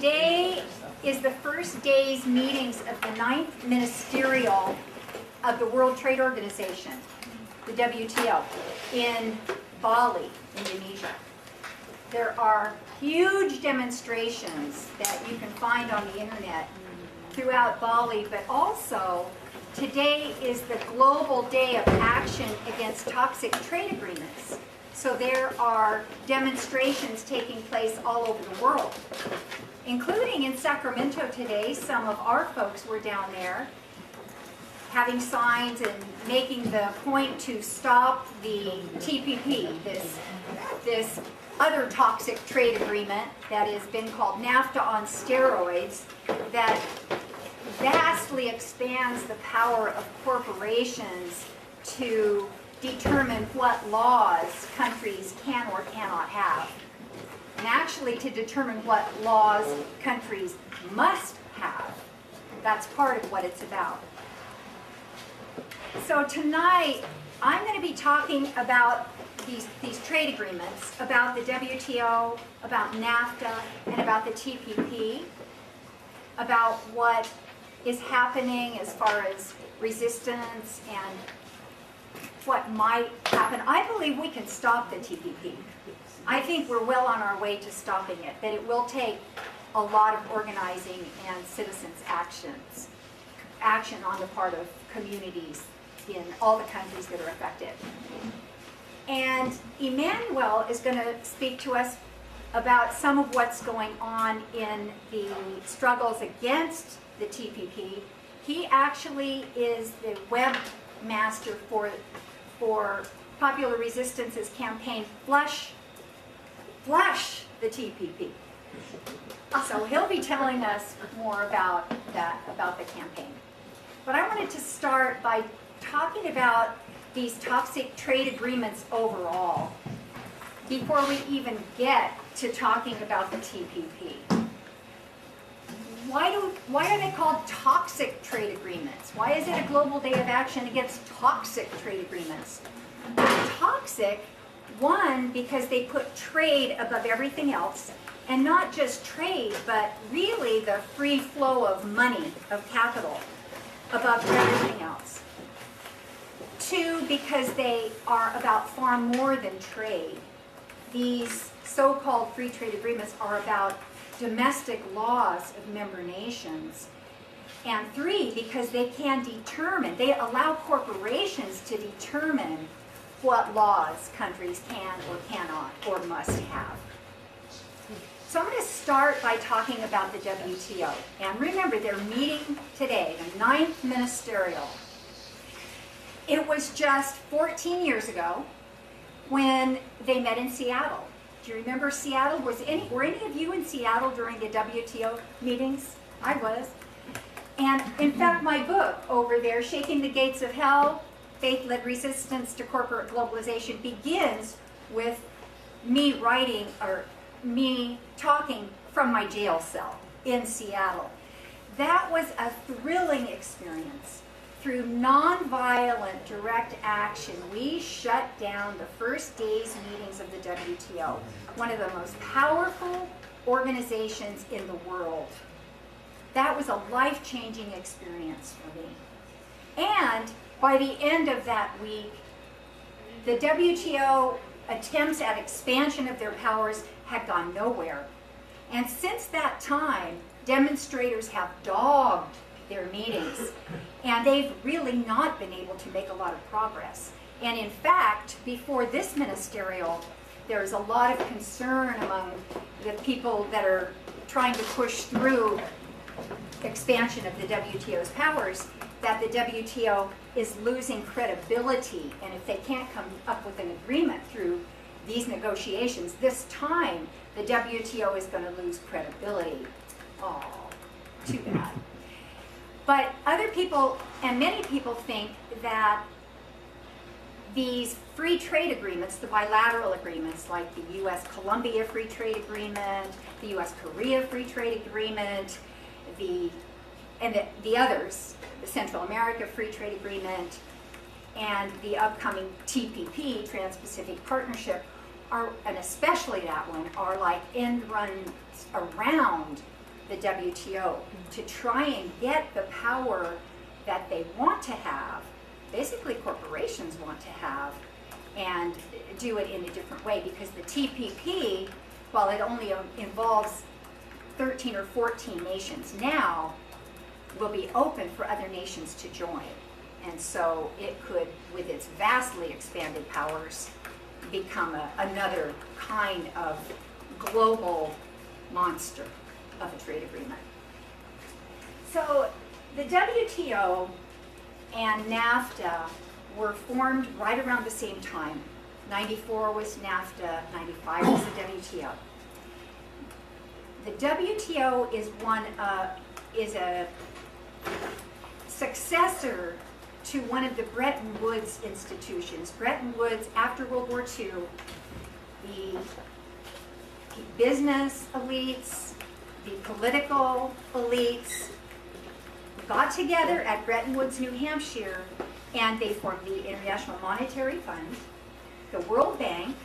Today is the first day's meetings of the 9th Ministerial of the World Trade Organization, the WTO, in Bali, Indonesia. There are huge demonstrations that you can find on the internet throughout Bali, but also today is the Global Day of Action Against Toxic Trade Agreements. So there are demonstrations taking place all over the world, including in Sacramento today. Some of our folks were down there having signs and making the point to stop the TPP, this other toxic trade agreement that has been called NAFTA on steroids, that vastly expands the power of corporations to determine what laws countries can or cannot have, and actually to determine what laws countries must have. That's part of what it's about. So tonight, I'm going to be talking about these trade agreements, about the WTO, about NAFTA, and about the TPP, about what is happening as far as resistance and what might happen. I believe we can stop the TPP. I think we're well on our way to stopping it, but it will take a lot of organizing and citizens' action on the part of communities in all the countries that are affected. And Emanuel is going to speak to us about some of what's going on in the struggles against the TPP. He actually is the webmaster for Popular Resistance's campaign, Flush the TPP. So he'll be telling us more about that, about the campaign. But I wanted to start by talking about these toxic trade agreements overall, before we even get to talking about the TPP. Why are they called toxic trade agreements? Why is it a global day of action against toxic trade agreements? They're toxic, one, because they put trade above everything else, and not just trade, but really the free flow of money, of capital, above everything else. Two, because they are about far more than trade. These so-called free trade agreements are about domestic laws of member nations. And three, because they allow corporations to determine what laws countries can or cannot or must have. So I'm going to start by talking about the WTO. And remember, they're meeting today, the 9th Ministerial. It was just 14 years ago when they met in Seattle. Do you remember Seattle? Were any of you in Seattle during the WTO meetings? I was. And in fact, my book over there, Shaking the Gates of Hell, Faith-Led Resistance to Corporate Globalization, begins with me talking from my jail cell in Seattle. That was a thrilling experience. Through nonviolent direct action, we shut down the first day's meetings of the WTO, one of the most powerful organizations in the world. That was a life-changing experience for me. And by the end of that week, the WTO attempts at expansion of their powers had gone nowhere. And since that time, demonstrators have dogged their meetings, and they've really not been able to make a lot of progress. And in fact, before this ministerial, there's a lot of concern among the people that are trying to push through expansion of the WTO's powers, that the WTO is losing credibility, and if they can't come up with an agreement through these negotiations, this time the WTO is going to lose credibility. Oh, too bad. But other people, and many people, think that these free trade agreements, the bilateral agreements like the U.S.-Colombia Free Trade Agreement, the U.S.-Korea Free Trade Agreement, the others, the Central America Free Trade Agreement, and the upcoming TPP, Trans-Pacific Partnership, and especially that one, are like end runs around WTO to try and get the power that they want to have, basically corporations want to have, and do it in a different way, because the TPP, while it only involves 13 or 14 nations now, will be open for other nations to join. And so it could, with its vastly expanded powers, become another kind of global monster of a trade agreement. So the WTO and NAFTA were formed right around the same time. 94 was NAFTA, 95 was the WTO. The WTO is a successor to one of the Bretton Woods institutions. Bretton Woods, after World War II, the business elites, the political elites got together at Bretton Woods, New Hampshire, and they formed the International Monetary Fund, the World Bank,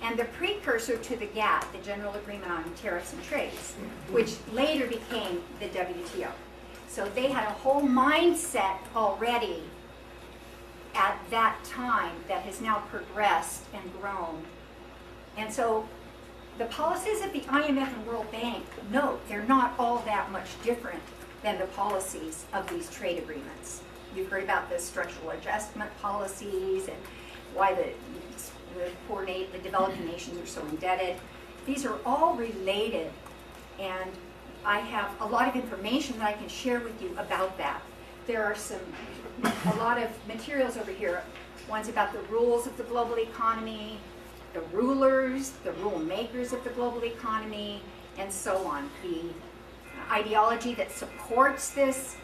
and the precursor to the GATT, the General Agreement on Tariffs and Trades, which later became the WTO. So they had a whole mindset already at that time that has now progressed and grown. And so the policies of the IMF and World Bank, note, they're not all that much different than the policies of these trade agreements. You've heard about the structural adjustment policies and why the developing nations are so indebted. These are all related, and I have a lot of information that I can share with you about that. There are a lot of materials over here. One's about the rules of the global economy, the rulers, the rule makers of the global economy, and so on. The ideology that supports this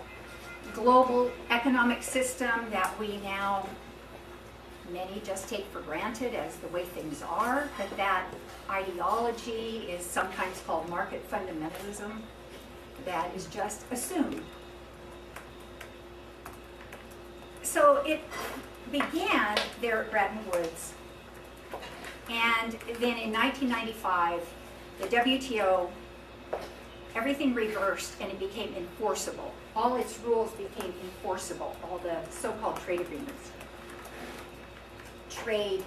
global economic system that we now, many just take for granted as the way things are, but that ideology is sometimes called market fundamentalism, that is just assumed. So it began there at Bretton Woods, and then in 1995, the WTO, everything reversed and it became enforceable. All its rules became enforceable, all the so-called trade agreements. Trade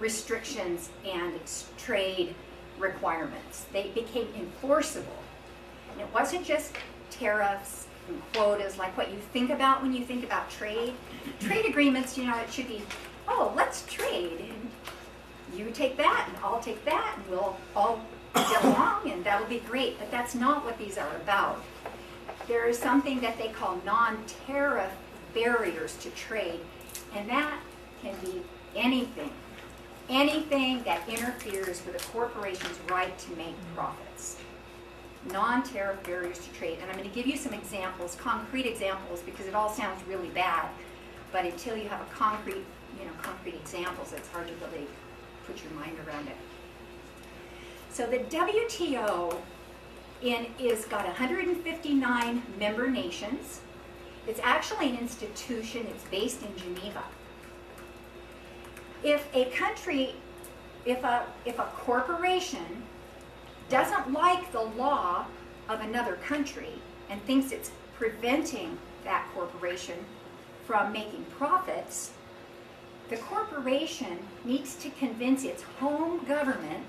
restrictions and trade requirements. They became enforceable. And it wasn't just tariffs and quotas like what you think about when you think about trade. Trade agreements, it should be, oh, let's trade. And you take that and I'll take that and we'll all get along and that'll be great. But that's not what these are about. There is something that they call non-tariff barriers to trade, and that can be anything that interferes with a corporation's right to make profits. Non-tariff barriers to trade. And I'm going to give you some examples, concrete examples, because it all sounds really bad, but until you have a concrete examples, it's hard to really put your mind around it. So the WTO is got 159 member nations. It's actually an institution. It's based in Geneva. If a country, if a corporation doesn't like the law of another country and thinks it's preventing that corporation from making profits, the corporation needs to convince its home government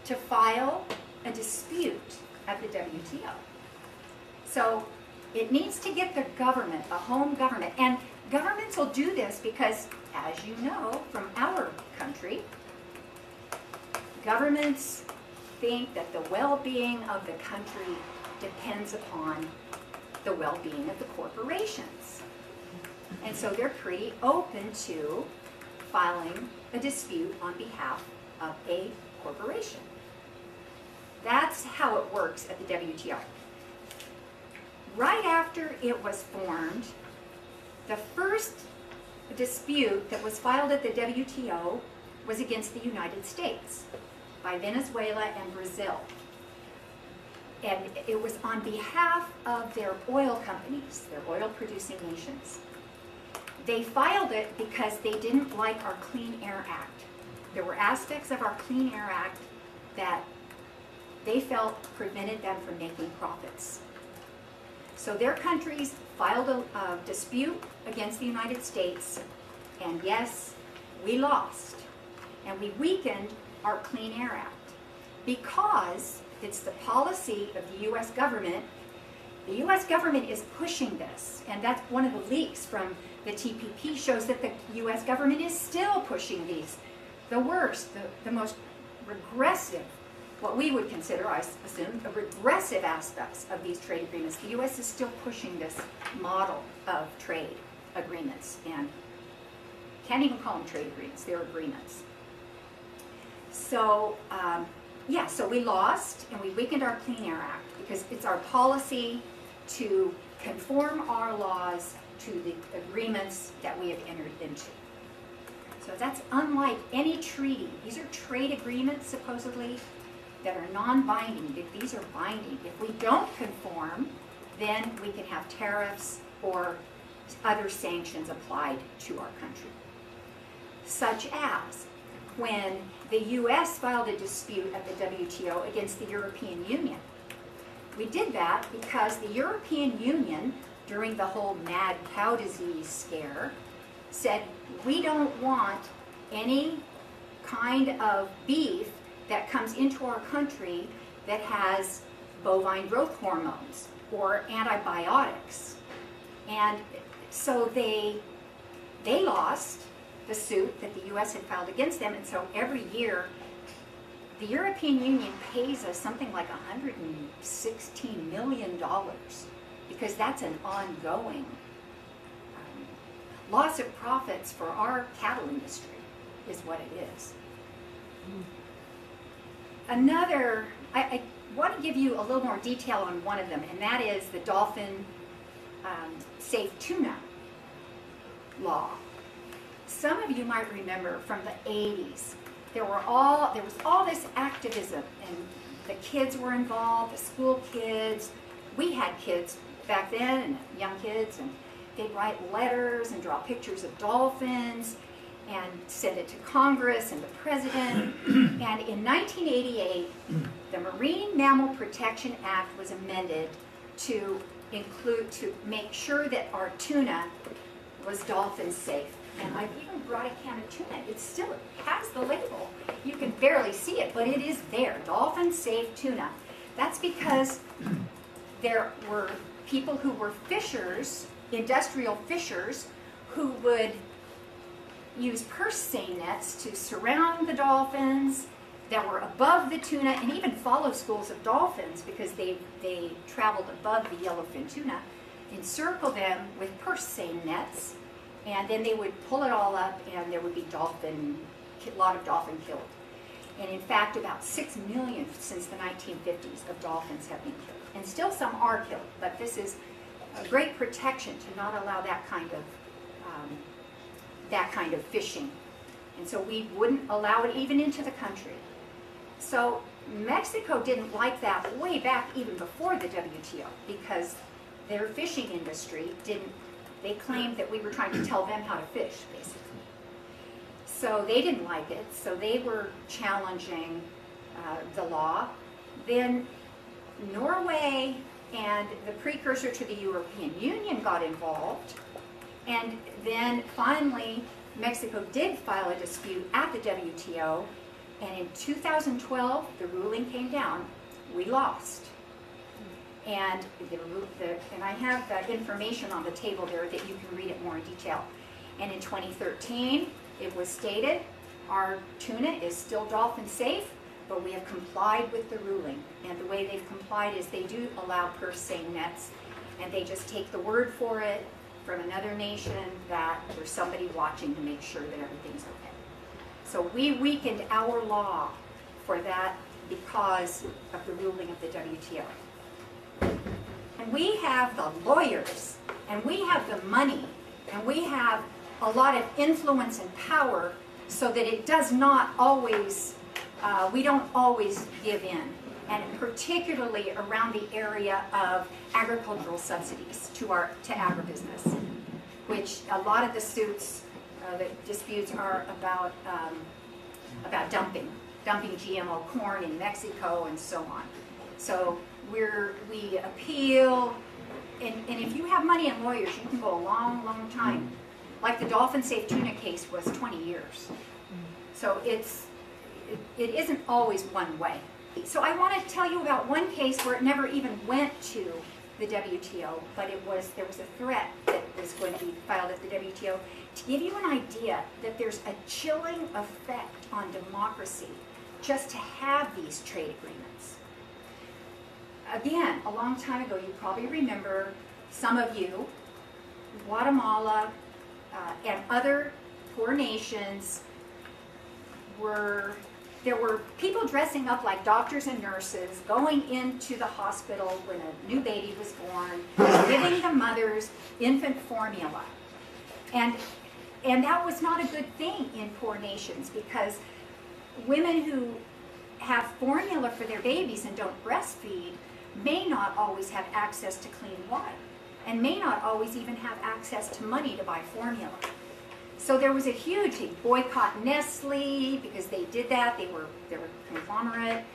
to file a dispute at the WTO. So it needs to get the government, the home government, and governments will do this because, as you know from our country, governments think that the well-being of the country depends upon the well-being of the corporations. And so they're pretty open to filing a dispute on behalf of a corporation. That's how it works at the WTO. Right after it was formed, the first dispute that was filed at the WTO was against the United States by Venezuela and Brazil. And it was on behalf of their oil companies, their oil-producing nations. They filed it because they didn't like our Clean Air Act. There were aspects of our Clean Air Act that they felt prevented them from making profits. So their countries filed a dispute against the United States, and yes, we lost. And we weakened our Clean Air Act because it's the policy of the U.S. government. The U.S. government is pushing this, and that's one of the leaks from the TPP shows that the U.S. government is still pushing these, the worst, the most regressive, what we would consider, I assume, the regressive aspects of these trade agreements. The U.S. is still pushing this model of trade agreements, and can't even call them trade agreements, they're agreements. So, yeah, so we lost, and we weakened our Clean Air Act because it's our policy to conform our laws to the agreements that we have entered into. So that's unlike any treaty. These are trade agreements, supposedly, that are non-binding. These are binding. If we don't conform, then we can have tariffs or other sanctions applied to our country. Such as when the U.S. filed a dispute at the WTO against the European Union. We did that because the European Union, during the whole mad cow disease scare, said we don't want any kind of beef that comes into our country that has bovine growth hormones or antibiotics. And so they lost the suit that the U.S. had filed against them, and so every year the European Union pays us something like $116 million because that's an ongoing loss of profits for our cattle industry is what it is. Another, I want to give you a little more detail on one of them, and that is the dolphin safe tuna law. Some of you might remember from the 80s, there was all this activism, and the kids were involved, the school kids. We had kids back then, and young kids, and they'd write letters and draw pictures of dolphins and send it to Congress and the president. And in 1988, the Marine Mammal Protection Act was amended to make sure that our tuna was dolphin safe. And I've even brought a can of tuna. It has the label. You can barely see it, but it is there. Dolphin safe tuna. That's because there were people who were fishers, industrial fishers, who would use purse seine nets to surround the dolphins that were above the tuna, and even follow schools of dolphins because they traveled above the yellowfin tuna, encircle them with purse seine nets, and then they would pull it all up, and there would be a lot of dolphin killed. And in fact, about 6 million since the 1950s of dolphins have been killed. And still some are killed, but this is a great protection to not allow that kind of fishing. And so we wouldn't allow it even into the country. So Mexico didn't like that way back even before the WTO because their fishing industry they claimed that we were trying to tell them how to fish, basically. So they didn't like it, so they were challenging the law. Then Norway and the precursor to the European Union got involved, and then finally Mexico did file a dispute at the WTO, and in 2012 the ruling came down. We lost. And I have that information on the table there that you can read it more in detail. And in 2013, it was stated, our tuna is still dolphin safe, but we have complied with the ruling. And the way they've complied is they do allow purse seine nets, and they just take the word for it from another nation that there's somebody watching to make sure that everything's okay. So we weakened our law for that because of the ruling of the WTO. And we have the lawyers, and we have the money, and we have a lot of influence and power so that it does not always, we don't always give in. And particularly around the area of agricultural subsidies to agribusiness, which a lot of the disputes are about dumping dumping GMO corn in Mexico and so on. So we appeal, and if you have money and lawyers, you can go a long, long time. Like the dolphin safe tuna case was 20 years. So it isn't always one way. So I want to tell you about one case where it never even went to the WTO, but there was a threat that was going to be filed at the WTO to give you an idea that there's a chilling effect on democracy just to have these trade agreements. Again, a long time ago, you probably remember, some of you, Guatemala and other poor nations there were people dressing up like doctors and nurses going into the hospital when a new baby was born, giving the mothers infant formula. And that was not a good thing in poor nations, because women who have formula for their babies and don't breastfeed may not always have access to clean water, and may not always even have access to money to buy formula. So there was a huge boycott Nestle because they did that. They were a conglomerate.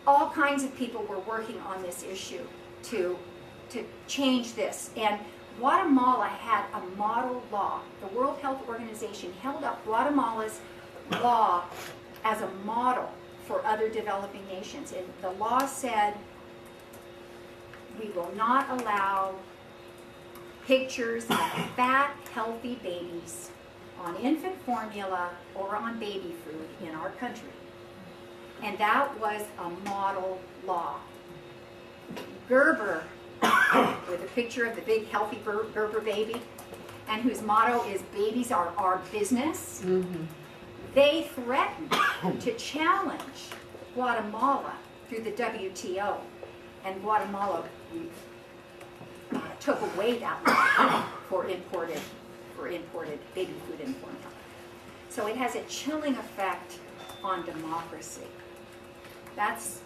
All kinds of people were working on this issue to change this. And Guatemala had a model law. The World Health Organization held up Guatemala's law as a model for other developing nations. And the law said, we will not allow pictures of fat, healthy babies on infant formula or on baby food in our country. And that was a model law. Gerber, with a picture of the big healthy Gerber baby, and whose motto is "Babies are our business," they threatened to challenge Guatemala through the WTO, and Guatemala took away that law for imported baby food and formula. So it has a chilling effect on democracy. That's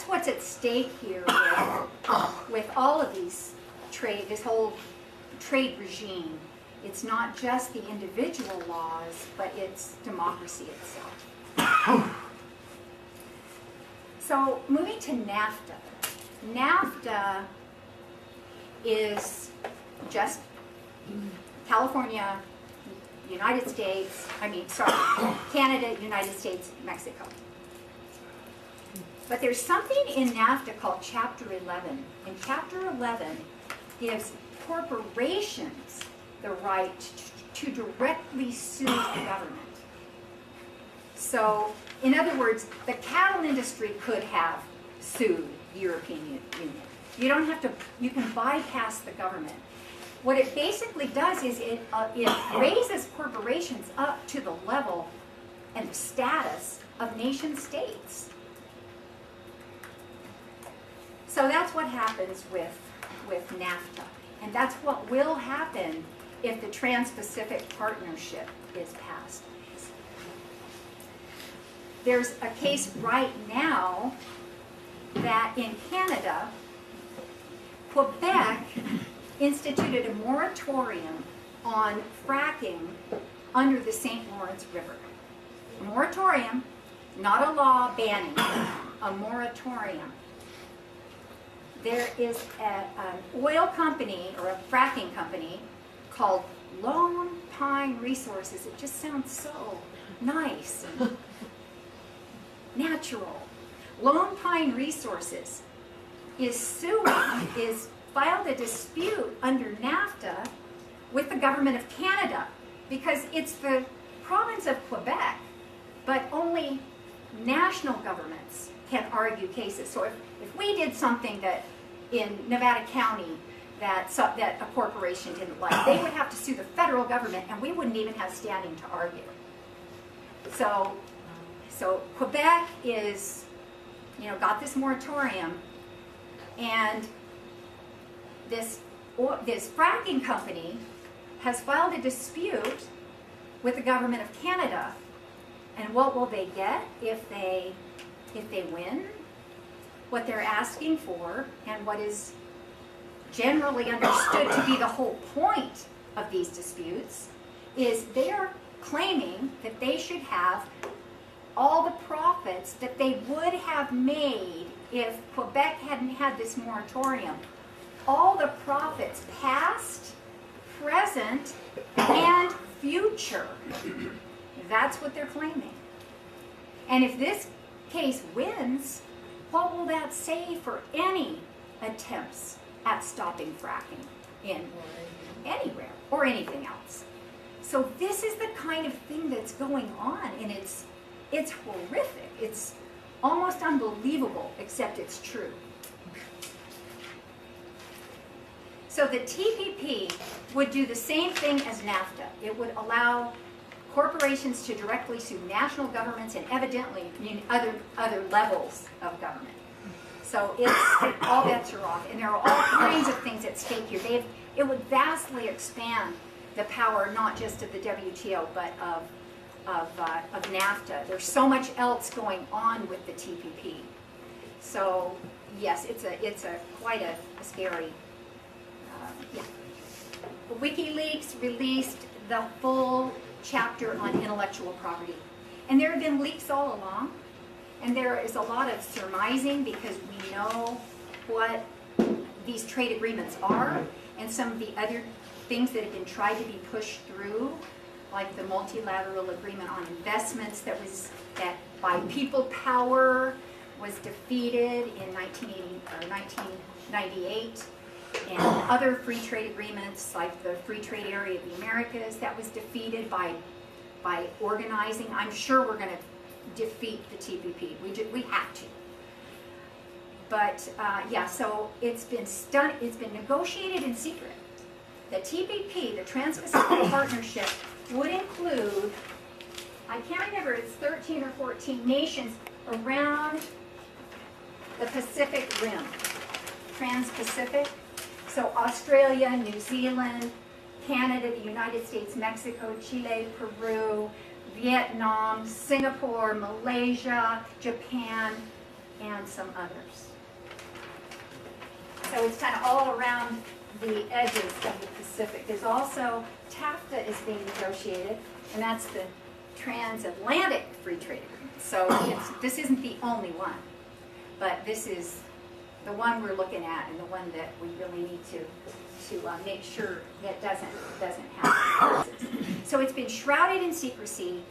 what's at stake here with all of these this whole trade regime. It's not just the individual laws, but it's democracy itself. So moving to NAFTA. NAFTA is just California, Canada, United States, Mexico. But there's something in NAFTA called Chapter 11. And Chapter 11 gives corporations the right to directly sue the government. So, in other words, the cattle industry could have sued the European Union. You don't have to, you can bypass the government. What it basically does is it raises corporations up to the level and status of nation states. So that's what happens with NAFTA. And that's what will happen if the Trans-Pacific Partnership is passed. There's a case right now that in Canada, Quebec instituted a moratorium on fracking under the St. Lawrence River. A moratorium, not a law banning, a moratorium. There is an oil company or a fracking company called Lone Pine Resources. It just sounds so nice and natural. Lone Pine Resources is filed a dispute under NAFTA with the government of Canada because it's the province of Quebec, but only national governments can argue cases. So if we did something that in Nevada County that a corporation didn't like, they would have to sue the federal government, and we wouldn't even have standing to argue. So Quebec is, got this moratorium, and this fracking company has filed a dispute with the government of Canada. And what will they get if they win? What they're asking for, and what is generally understood to be the whole point of these disputes, is they are claiming that they should have all the profits that they would have made if Quebec hadn't had this moratorium. All the profits, past, present, and future. That's what they're claiming. And if this case wins, what will that say for any attempts at stopping fracking in anywhere or anything else? So this is the kind of thing that's going on, and it's horrific. It's almost unbelievable, except it's true. So the TPP would do the same thing as NAFTA. It would allow corporations to directly sue national governments and evidently other levels of government. So it's all bets are off, and there are all kinds of things at stake here. It would vastly expand the power not just of the WTO but of NAFTA. There's so much else going on with the TPP. So yes, it's quite a scary. Yeah. WikiLeaks released the full chapter on intellectual property. And there have been leaks all along. And there is a lot of surmising because we know what these trade agreements are and some of the other things that have been tried to be pushed through, like the multilateral agreement on investments that by people power was defeated in 1998. And other free trade agreements, like the Free Trade Area of the Americas, that was defeated by organizing. I'm sure we're going to defeat the TPP. We have to. But yeah, so it's been negotiated in secret. The TPP, the Trans-Pacific Partnership, would include, I can't remember, it's 13 or 14 nations around the Pacific Rim. Trans-Pacific. So Australia, New Zealand, Canada, the United States, Mexico, Chile, Peru, Vietnam, Singapore, Malaysia, Japan, and some others. So it's kind of all around the edges of the Pacific. There's also, TAFTA is being negotiated, and that's the Transatlantic Free Trade Agreement. So this isn't the only one, but this is the one we're looking at and the one that we really need to make sure that doesn't happen. So it's been shrouded in secrecy,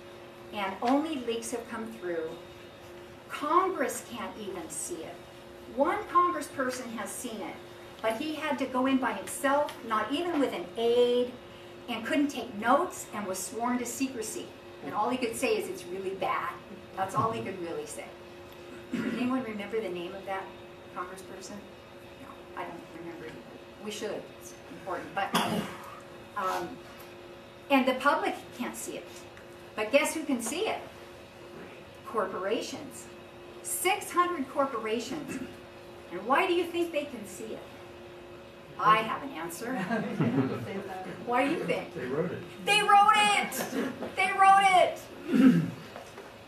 and only leaks have come through. Congress can't even see it. One congressperson has seen it, but he had to go in by himself, not even with an aide, and couldn't take notes and was sworn to secrecy. And all he could say is it's really bad. That's all he could really say. Anyone remember the name of that congressperson? No, I don't remember either. We should. It's important. But and the public can't see it. But guess who can see it? Corporations. 600 corporations. And why do you think they can see it? I have an answer. Why do you think? They wrote it. They wrote it! They wrote it! Isn't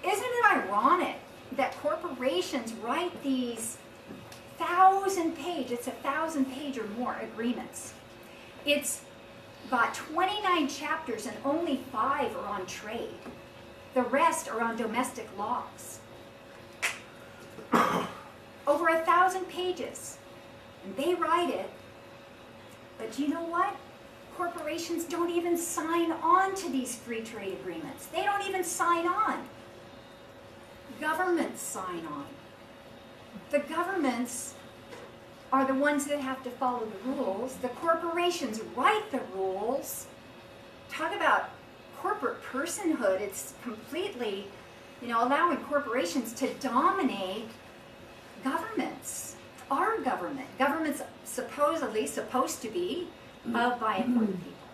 it ironic that corporations write these 1,000-page, it's 1,000-page or more agreements? It's got 29 chapters and only 5 are on trade. The rest are on domestic laws. Over 1,000 pages. And they write it. But you know what? Corporations don't even sign on to these free trade agreements. They don't even sign on. Governments sign on. The governments are the ones that have to follow the rules. The corporations write the rules. Talk about corporate personhood. It's completely, allowing corporations to dominate governments. Our government. Government's supposedly supposed to be of, by, and for the people.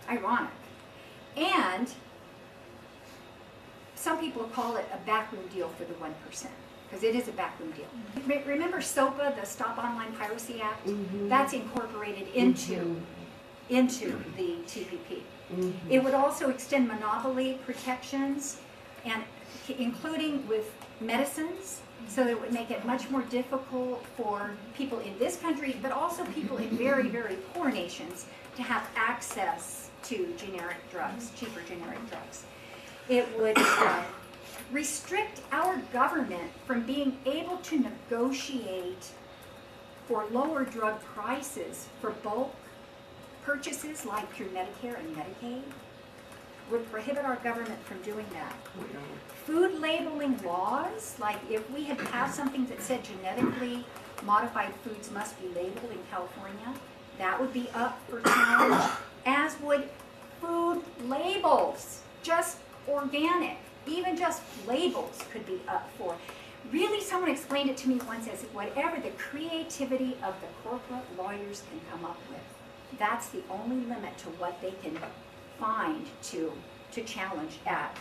Ironic. And some people call it a backroom deal for the 1%, because it is a backroom deal. Remember SOPA, the Stop Online Piracy Act? Mm-hmm. That's incorporated into the TPP. Mm-hmm. It would also extend monopoly protections, and including with medicines, so that it would make it much more difficult for people in this country, but also people in very, very poor nations, to have access to generic drugs, cheaper generic drugs. It would restrict our government from being able to negotiate for lower drug prices for bulk purchases like through Medicare and Medicaid, would prohibit our government from doing that. Food labeling laws, like if we had passed something that said genetically modified foods must be labeled in California, that would be up for challenge, as would food labels, just organic, even just labels could be up for. Really, someone explained it to me once as whatever the creativity of the corporate lawyers can come up with, that's the only limit to what they can find to challenge at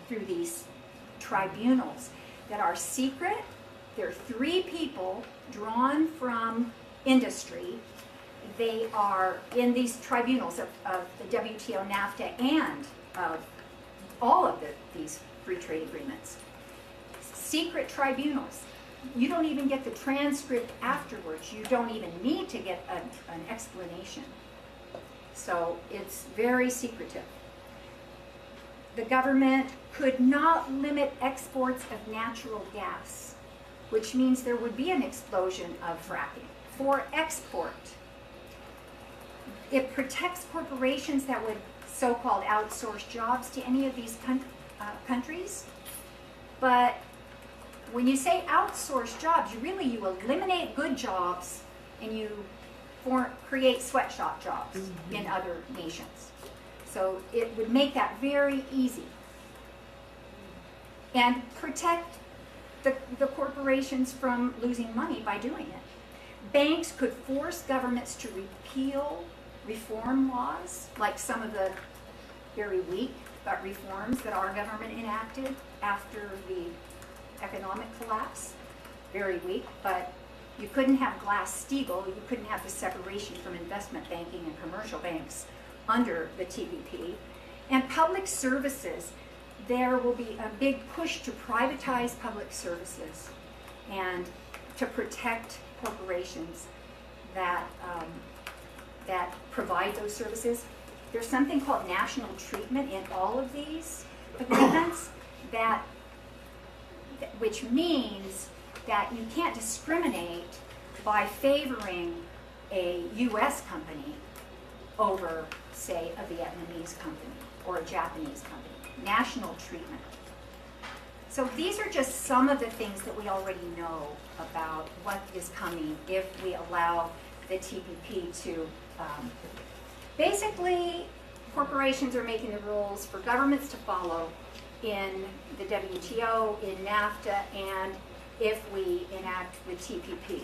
through these tribunals that are secret. There are 3 people drawn from industry. They are in these tribunals of the WTO, NAFTA, and of all of these free trade agreements. Secret tribunals. You don't even get the transcript afterwards. You don't even need to get an explanation. So it's very secretive. The government could not limit exports of natural gas, which means there would be an explosion of fracking for export. It protects corporations that would so-called outsource jobs to any of these countries. But when you say outsource jobs, you eliminate good jobs and you create sweatshop jobs in other nations. So it would make that very easy. And protect the corporations from losing money by doing it. Banks could force governments to repeal reform laws, like some of the very weak reforms that our government enacted after the economic collapse. Very weak, but you couldn't have Glass-Steagall, you couldn't have the separation from investment banking and commercial banks under the TPP. And public services, there will be a big push to privatize public services and to protect corporations that provide those services. There's something called national treatment in all of these agreements, which means that you can't discriminate by favoring a U.S. company over, say, a Vietnamese company or a Japanese company. National treatment. So these are just some of the things that we already know about what is coming if we allow the TPP to, basically, corporations are making the rules for governments to follow in the WTO, in NAFTA, and if we enact the TPP.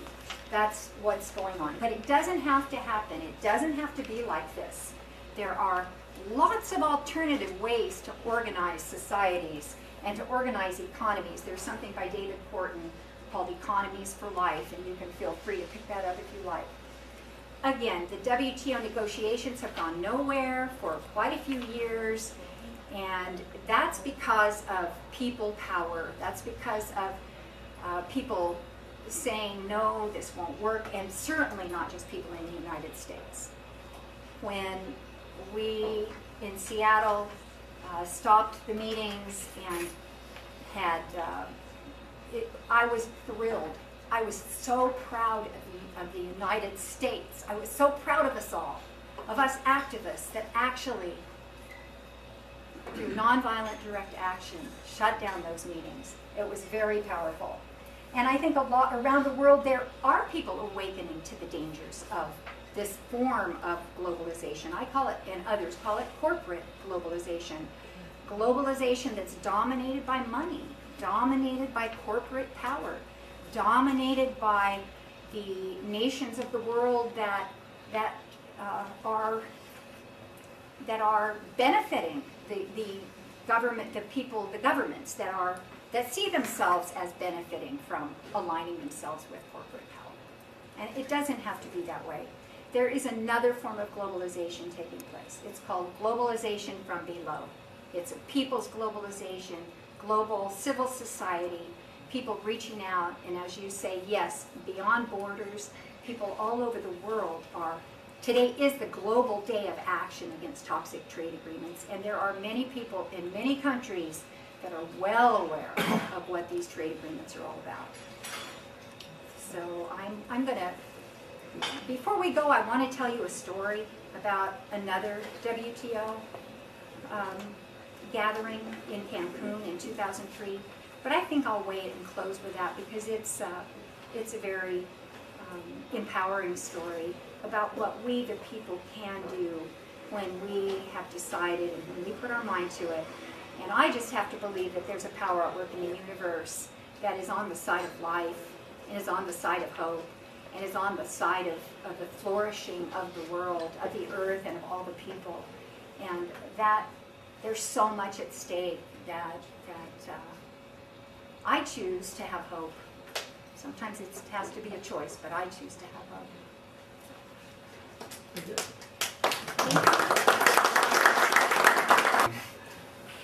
That's what's going on. But it doesn't have to happen. It doesn't have to be like this. There are lots of alternative ways to organize societies and to organize economies. There's something by David Porton called Economies for Life, and you can feel free to pick that up if you like. Again, the WTO negotiations have gone nowhere for quite a few years, and that's because of people power. That's because of people saying, no, this won't work, and certainly not just people in the United States. When we in Seattle stopped the meetings and had, I was thrilled. I was so proud of the United States. I was so proud of us all, of us activists that actually, through nonviolent direct action, shut down those meetings. It was very powerful. And I think a lot around the world there are people awakening to the dangers of this form of globalization. I call it, and others call it, corporate globalization. Globalization that's dominated by money, dominated by corporate power, dominated by the nations of the world that are benefiting the government, the people, the governments that see themselves as benefiting from aligning themselves with corporate power. And it doesn't have to be that way. There is another form of globalization taking place. It's called globalization from below. It's a people's globalization, global civil society, people reaching out, and as you say, yes, beyond borders, people all over the world are. Today is the global day of action against toxic trade agreements, and there are many people in many countries that are well aware of what these trade agreements are all about. So I'm going to, before we go, I want to tell you a story about another WTO gathering in Cancun in 2003. But I think I'll wait and close with that because it's a very empowering story about what we, the people, can do when we have decided and when we put our mind to it. And I just have to believe that there's a power at work in the universe that is on the side of life, and is on the side of hope, and is on the side of the flourishing of the world, of the earth, and of all the people. And that there's so much at stake that I choose to have hope. Sometimes it has to be a choice, but I choose to have hope.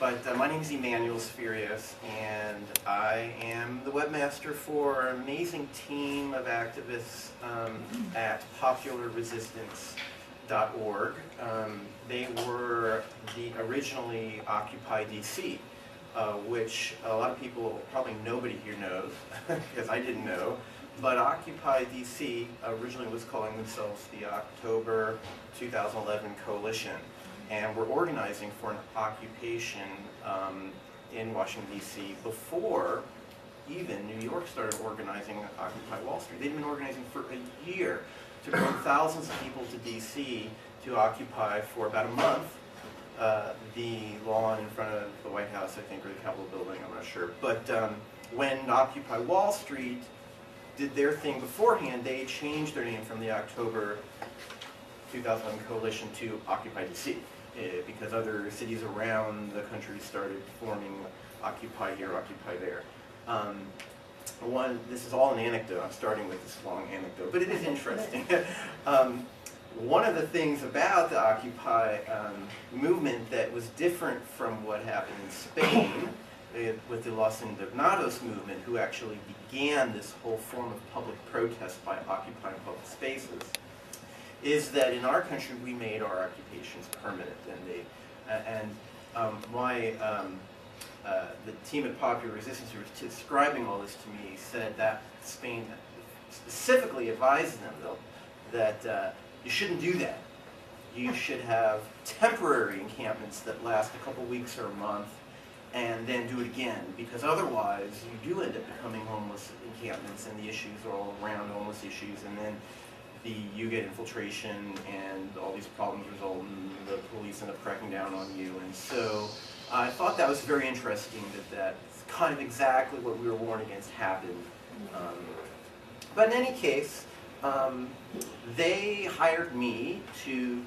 But my name is Emanuel Sferios, and I am the webmaster for an amazing team of activists at popularresistance.org. They were originally Occupy DC, which a lot of people, probably nobody here knows, because I didn't know, but Occupy DC originally was calling themselves the October 2011 Coalition. And we're organizing for an occupation in Washington, D.C. before even New York started organizing Occupy Wall Street. They've been organizing for a year to bring thousands of people to D.C. to occupy for about a month the lawn in front of the White House, I think, or the Capitol building, I'm not sure. But when Occupy Wall Street did their thing beforehand, they changed their name from the October 2011 Coalition to Occupy DC. Because other cities around the country started forming Occupy here, Occupy there. This is all an anecdote. I'm starting with this long anecdote, but it is interesting. One of the things about the Occupy movement that was different from what happened in Spain with the Los Indignados movement, who actually began this whole form of public protest by occupying public spaces, is that in our country we made our occupations permanent, and the team at Popular Resistance, who was describing all this to me, said that Spain specifically advised them, though, that you shouldn't do that. You should have temporary encampments that last a couple weeks or a month, and then do it again, because otherwise you do end up becoming homeless encampments, and the issues are all around homeless issues, and then you get infiltration, and all these problems result in the police end up cracking down on you. And so I thought that was very interesting that that's kind of exactly what we were warned against happened. But in any case, they hired me to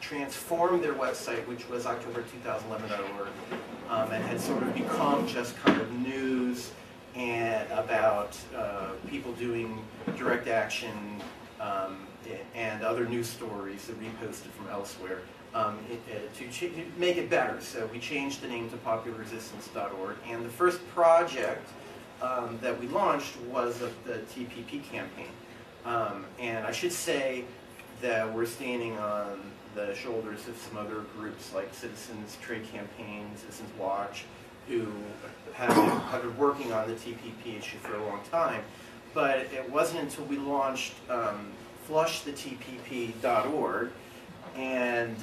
transform their website, which was October2011.org, and had sort of become just kind of news and about people doing direct action and other news stories that reposted from elsewhere to make it better. So we changed the name to popularresistance.org, and the first project that we launched was the TPP campaign. And I should say that we're standing on the shoulders of some other groups like Citizens Trade Campaign, Citizens Watch, who have been working on the TPP issue for a long time. But it wasn't until we launched flushthetpp.org, and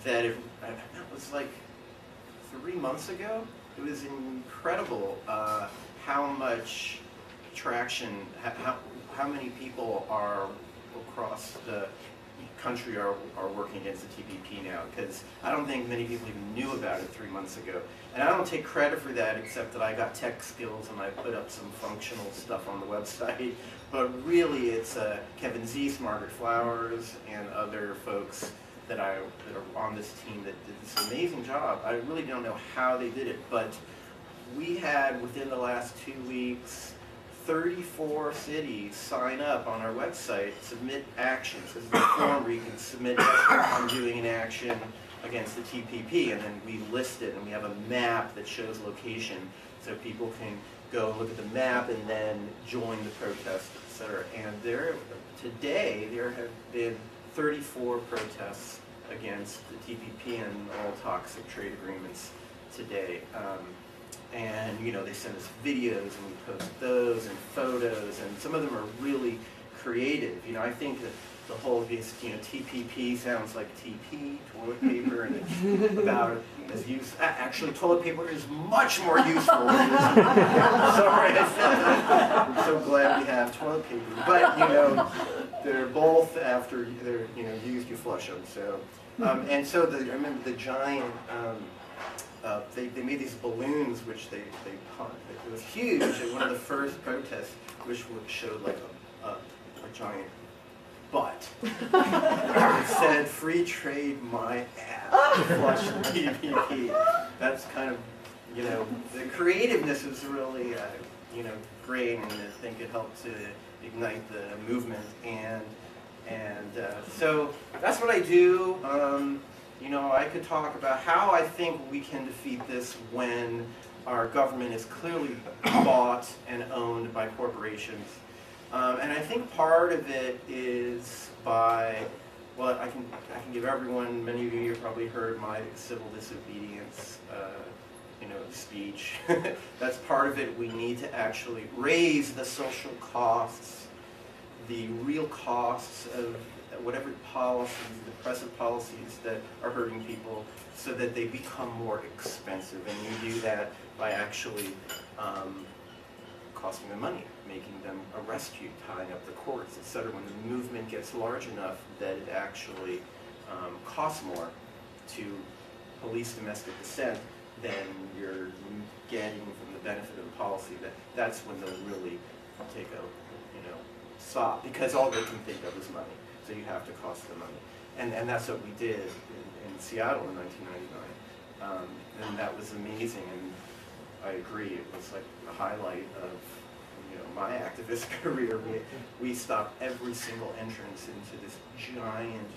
that it was like 3 months ago. It was incredible how much traction, how many people are across the country are working against the TPP now, because I don't think many people even knew about it 3 months ago. And I don't take credit for that, except that I got tech skills and I put up some functional stuff on the website. But really it's Kevin Zeese, Margaret Flowers, and other folks that are on this team that did this amazing job. I really don't know how they did it, but we had, within the last 2 weeks, 34 cities sign up on our website, submit actions. This is the form where you can submit I'm doing an action against the TPP, and then we list it, and we have a map that shows location, so people can go look at the map and then join the protest, etc. And today there have been 34 protests against the TPP and all toxic trade agreements today. And they send us videos and we post those and photos, and some of them are really creative. I think that the whole TPP sounds like TP, toilet paper, and it's about as use. Actually, toilet paper is much more useful. Sorry, I said that. I'm so glad we have toilet paper. But they're both after they're used, you flush them. So and so I remember the giant. They made these balloons which they pumped. It was huge at one of the first protests, which showed like a giant butt. It said, "Free trade my ass." Flush the TPP. That's kind of, the creativeness was really, great, and I think it helped to ignite the movement. And so that's what I do. I could talk about how I think we can defeat this when our government is clearly bought and owned by corporations. And I think part of it is by, well, I can give everyone, many of you have probably heard my civil disobedience, speech. That's part of it. We need to actually raise the social costs, the real costs of whatever policies, the oppressive policies that are hurting people, so that they become more expensive. And you do that by actually costing them money, making them arrest you, tying up the courts, etc. When the movement gets large enough that it actually costs more to police domestic dissent than you're getting from the benefit of the policy, that's when they'll really take a stop, because all they can think of is money. So you have to cost them money. And that's what we did in Seattle in 1999. And that was amazing, and I agree, it was like the highlight of my activist career. We stopped every single entrance into this giant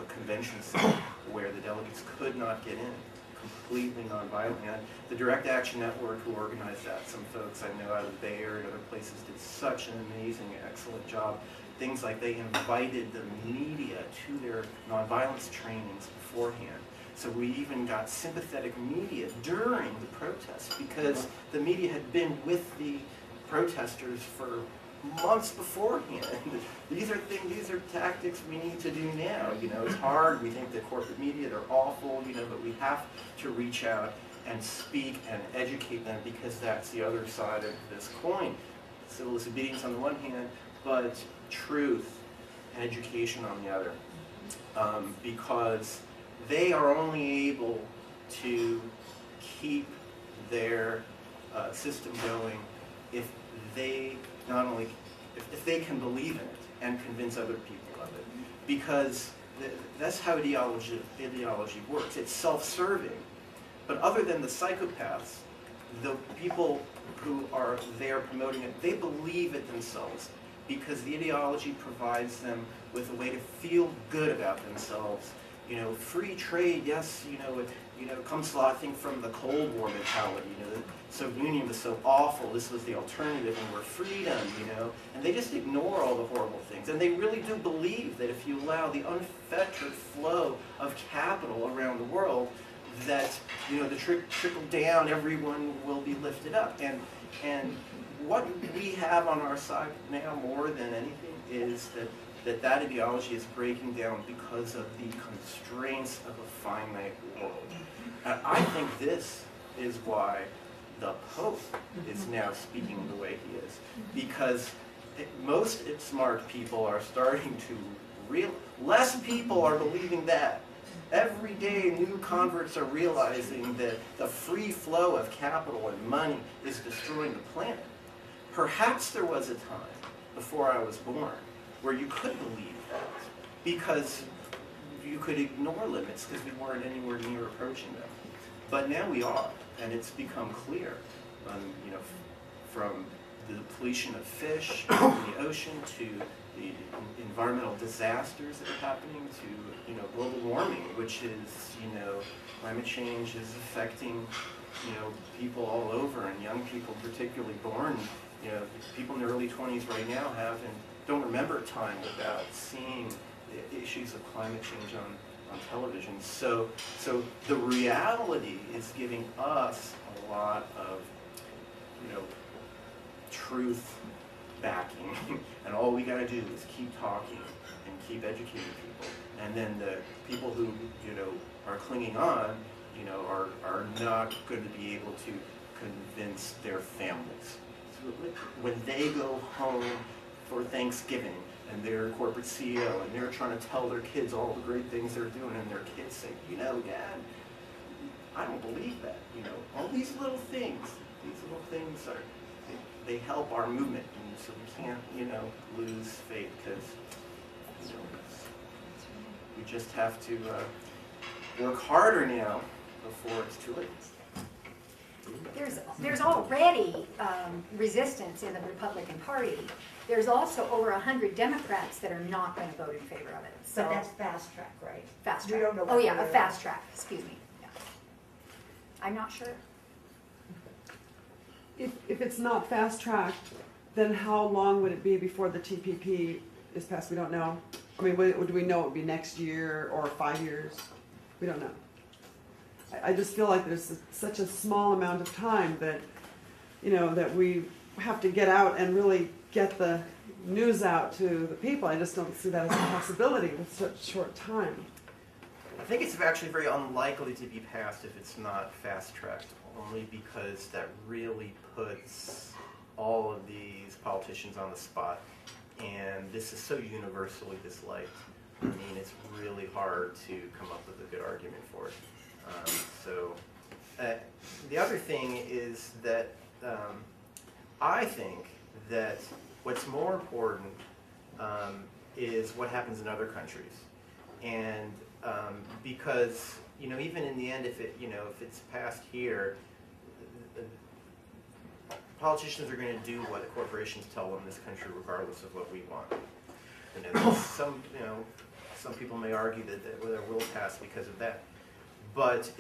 convention center where the delegates could not get in, completely nonviolently. And the Direct Action Network, who organized that, some folks I know out of the Bay Area and other places, did such an amazing, excellent job. Things like they invited the media to their nonviolence trainings beforehand. So we even got sympathetic media during the protests, because the media had been with the protesters for months beforehand. These are tactics we need to do now. It's hard. We think the corporate media, they're awful, but we have to reach out and speak and educate them, because that's the other side of this coin. Civil disobedience on the one hand, but truth and education on the other. Because they are only able to keep their system going if they if they can believe in it and convince other people of it. Because that's how ideology works. It's self-serving. But other than the psychopaths, the people who are there promoting it, they believe it themselves, because the ideology provides them with a way to feel good about themselves. Free trade, yes, it comes, I think, from the Cold War mentality. The Soviet Union was so awful, this was the alternative, and we're freedom, and they just ignore all the horrible things. And they really do believe that if you allow the unfettered flow of capital around the world, that, the trickle down, everyone will be lifted up. And what we have on our side now more than anything is that ideology is breaking down because of the constraints of a finite world. And I think this is why the Pope is now speaking the way he is, because most smart people are starting to less people are believing that. Every day new converts are realizing that the free flow of capital and money is destroying the planet. Perhaps there was a time before I was born where you could believe that, because you could ignore limits because we weren't anywhere near approaching them. But now we are, and it's become clear, from the depletion of fish in the ocean to the environmental disasters that are happening to, global warming, which is, climate change is affecting, people all over, and young people particularly born, people in their early 20s right now don't remember a time without seeing the issues of climate change on television. So the reality is giving us a lot of, truth backing, and all we got to do is keep talking and keep educating people, and then the people who are clinging on, are not going to be able to convince their families. So when they go home for Thanksgiving and they're a corporate CEO and they're trying to tell their kids all the great things they're doing, and their kids say, Dad, I don't believe that. All these little things are, they help our movement, and so we can't, lose faith, because we just have to work harder now before it's too late. There's already resistance in the Republican Party. There's also over 100 Democrats that are not going to vote in favor of it. So But that's fast track, right? fast We track. don't know Oh what yeah, the- a fast track. Excuse me. Yeah. I'm not sure. If it's not fast tracked, then how long would it be before the TPP is passed? We don't know. I mean, do we know it would be next year or 5 years? We don't know. I just feel like there's such a small amount of time that, that we have to get out and really get the news out to the people. I just don't see that as a possibility with such a short time. I think it's actually very unlikely to be passed if it's not fast-tracked, only because that really puts all of these politicians on the spot, and this is so universally disliked. I mean, it's really hard to come up with a good argument for it. The other thing is that I think that what's more important is what happens in other countries, and because even in the end, if it's passed here, politicians are going to do what the corporations tell them in this country, regardless of what we want. Some people may argue that it will pass because of that. But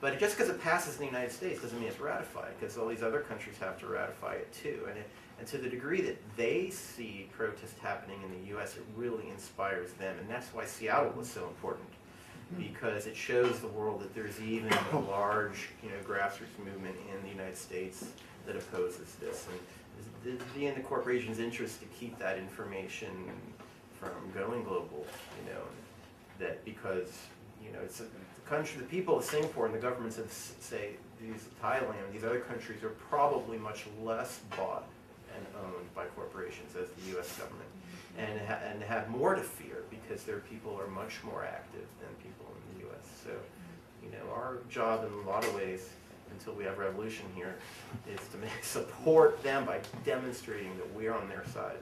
but just because it passes in the United States doesn't mean it's ratified, because all these other countries have to ratify it too. And to the degree that they see protests happening in the U.S., it really inspires them. And that's why Seattle was so important, because it shows the world that there's even a large, grassroots movement in the United States that opposes this. And it'd be in the corporation's interest to keep that information from going global, that because it's the country, the people of Singapore and the governments of, say, Thailand, these other countries are probably much less bought and owned by corporations as the U.S. government, and have more to fear because their people are much more active than people in the U.S. So, our job in a lot of ways, until we have revolution here, is to support them by demonstrating that we're on their side.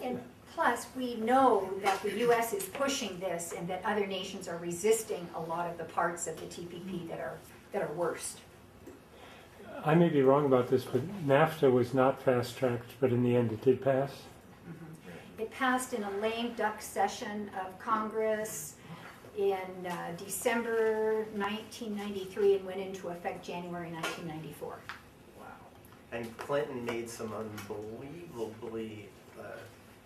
And plus, we know that the U.S. is pushing this, and that other nations are resisting a lot of the parts of the TPP that are worst. I may be wrong about this, but NAFTA was not fast-tracked, but in the end it did pass. Mm-hmm. It passed in a lame duck session of Congress in December 1993 and went into effect January 1994. Wow. And Clinton made some unbelievably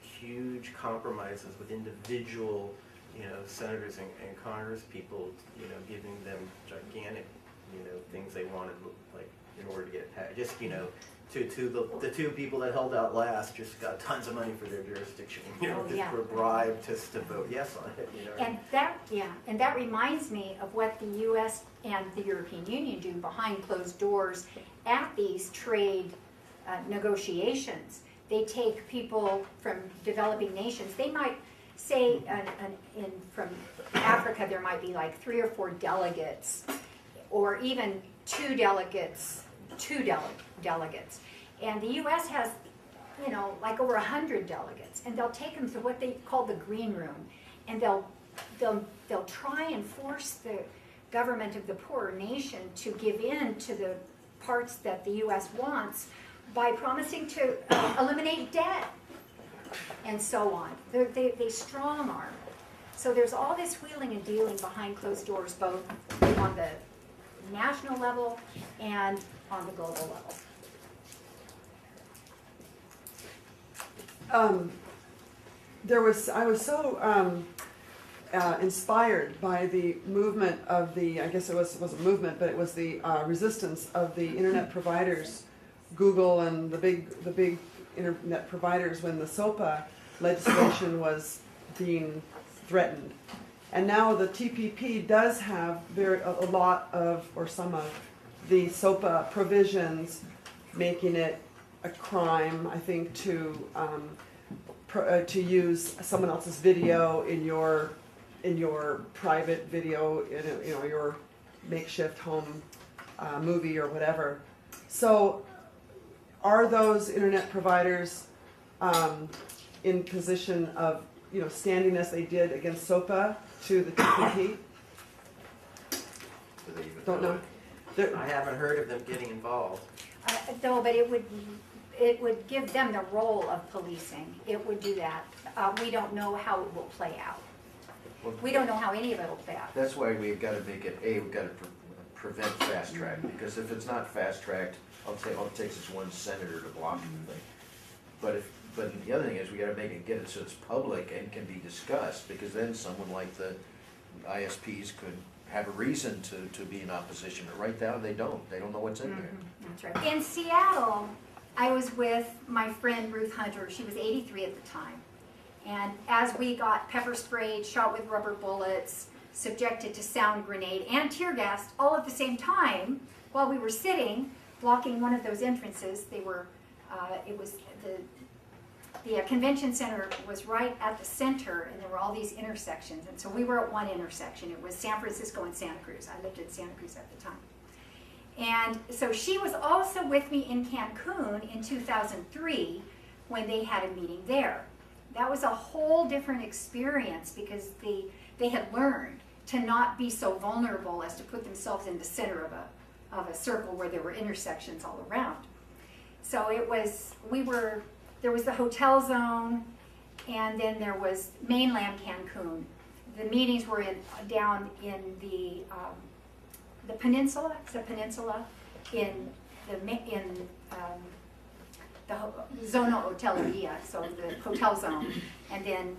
huge compromises with individual, senators and Congress people, giving them gigantic, things they wanted, like, in order to get passed. Just, the two people that held out last just got tons of money for their jurisdiction, just were bribed just to vote yes on it, And that reminds me of what the U.S. and the European Union do behind closed doors at these trade negotiations. They take people from developing nations. They might say from Africa there might be like 3 or 4 delegates, or even 2 delegates, and the U.S. has, like over 100 delegates, and they'll take them to what they call the green room, and they'll try and force the government of the poorer nation to give in to the parts that the U.S. wants by promising to eliminate debt and so on. They strong arm. So there's all this wheeling and dealing behind closed doors, both on the national level and on the global level. I was so inspired by the movement of the, I guess it was a movement, but it was the resistance of the internet providers, Google and the big internet providers, when the SOPA legislation was being threatened. And now the TPP does have a lot of, or some of, the SOPA provisions, making it a crime, I think, to use someone else's video in your private video, your makeshift home movie or whatever. So, are those internet providers in position of standing as they did against SOPA to the TPP? Do they even Don't know. I haven't heard of them getting involved. No, but it would give them the role of policing. It would do that. We don't know how it will play out. Well, We don't know how any of it will play out. That's why we've got to make it, we've got to prevent fast track, because if it's not fast tracked, all it takes is one senator to block the thing. But the other thing is, we got to get it so it's public and can be discussed, because then someone like the ISPs could have a reason to be in opposition, but right now they don't know what's in there. That's right. In Seattle, I was with my friend Ruth Hunter. She was 83 at the time. And as we got pepper sprayed, shot with rubber bullets, subjected to sound grenade and tear gas all at the same time, while we were sitting blocking one of those entrances, it was the convention center was right at the center, and there were all these intersections. And so we were at one intersection. It was San Francisco and Santa Cruz. I lived in Santa Cruz at the time. And so she was also with me in Cancun in 2003 when they had a meeting there. That was a whole different experience, because they had learned to not be so vulnerable as to put themselves in the center of a circle where there were intersections all around. So there was the hotel zone, and then there was mainland Cancun. The meetings were down in the peninsula. It's a peninsula in the Zona Hoteleria, so the hotel zone, and then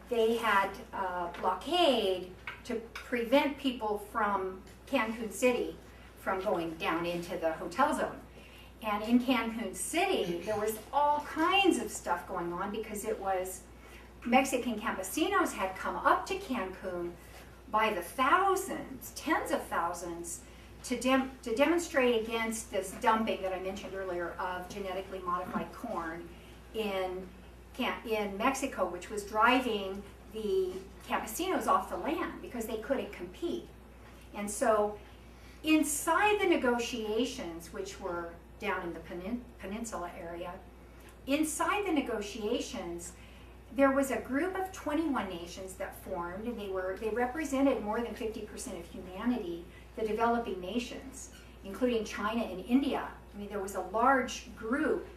they had blockade to prevent people from Cancun City from going down into the hotel zone. And in Cancun City, there was all kinds of stuff going on, because it was Mexican campesinos had come up to Cancun by the thousands, tens of thousands, to demonstrate against this dumping that I mentioned earlier of genetically modified corn in Mexico, which was driving the campesinos off the land because they couldn't compete. And so inside the negotiations, which were down in the peninsula area, inside the negotiations, there was a group of 21 nations that formed, and they represented more than 50% of humanity, the developing nations, including China and India. I mean, there was a large group,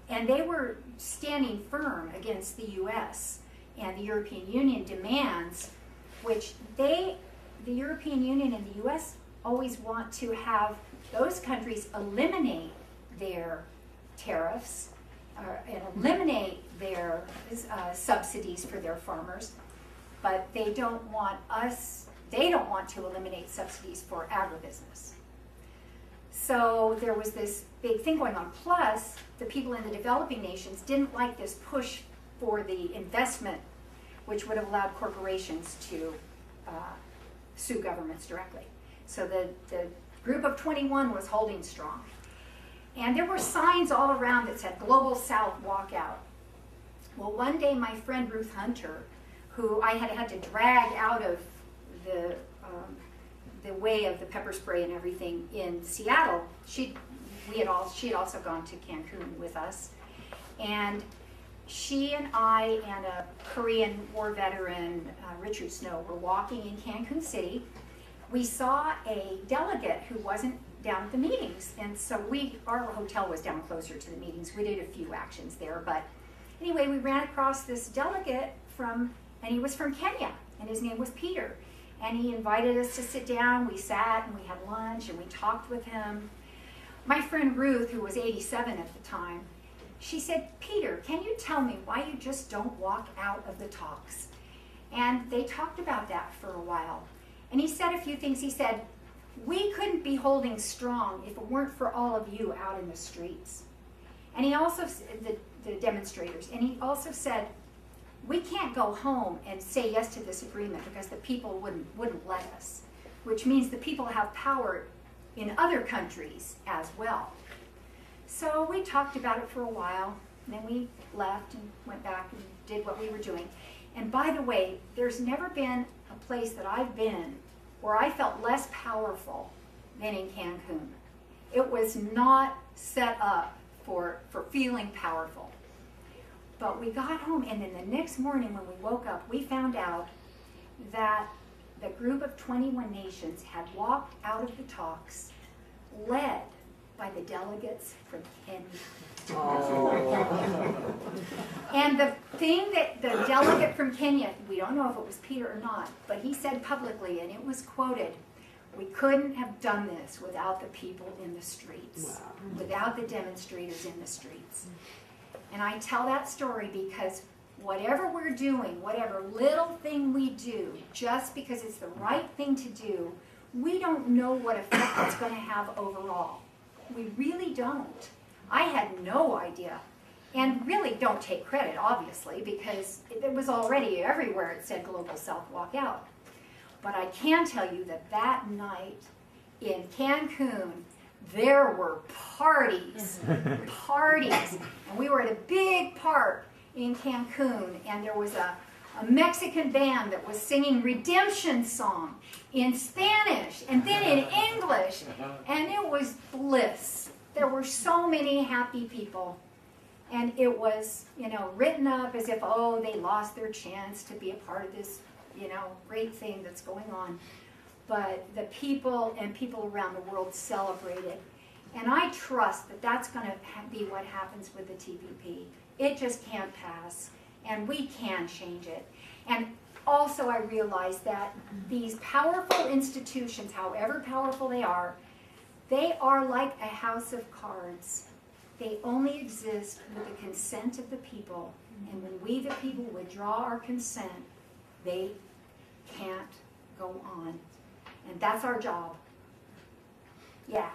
and they were standing firm against the U.S. and the European Union demands, which the European Union and the U.S. always want to have those countries eliminate their tariffs and eliminate their subsidies for their farmers, but they don't want to eliminate subsidies for agribusiness. So there was this big thing going on. Plus, the people in the developing nations didn't like this push for the investment, which would have allowed corporations to sue governments directly. So the group of 21 was holding strong. And there were signs all around that said, Global South, walk out. Well, one day my friend Ruth Hunter, who I had to drag out of the way of the pepper spray and everything in Seattle, she had also gone to Cancun with us. And she and I and a Korean war veteran, Richard Snow, were walking in Cancun City. We saw a delegate who wasn't down at the meetings, and so our hotel was down closer to the meetings. We did a few actions there, but anyway, we ran across this delegate and he was from Kenya, and his name was Peter, and he invited us to sit down. We sat and we had lunch and we talked with him. My friend Ruth, who was 87 at the time, she said, Peter, can you tell me why you just don't walk out of the talks? And they talked about that for a while. And he said a few things. He said, we couldn't be holding strong if it weren't for all of you out in the streets. And he also, the demonstrators, and he also said, we can't go home and say yes to this agreement because the people wouldn't let us, which means the people have power in other countries as well. So we talked about it for a while, and then we left and went back and did what we were doing. And by the way, there's never been a place that I've been where I felt less powerful than in Cancun. It was not set up for feeling powerful. But we got home, and then the next morning when we woke up, we found out that the group of 21 nations had walked out of the talks, led by the delegates from Kenya. And the thing that the delegate from Kenya, we don't know if it was Peter or not, but he said publicly, and it was quoted, we couldn't have done this without the people in the streets, without the demonstrators in the streets. And I tell that story because whatever we're doing, whatever little thing we do, just because it's the right thing to do, we don't know what effect it's going to have overall. We really don't. I had no idea. And really don't take credit, obviously, because it was already everywhere it said Global South walk out. But I can tell you that that night in Cancun, there were parties, parties. And we were at a big park in Cancun, and there was a Mexican band that was singing Redemption Song in Spanish and then in English, and it was bliss. There were so many happy people, and it was, written up as if, oh, they lost their chance to be a part of this, great thing that's going on. But the people and people around the world celebrated, and I trust that that's going to be what happens with the TPP. It just can't pass, and we can change it. And also I realize that these powerful institutions, however powerful they are like a house of cards. They only exist with the consent of the people, and when we, the people, withdraw our consent, they can't go on. And that's our job. Yeah.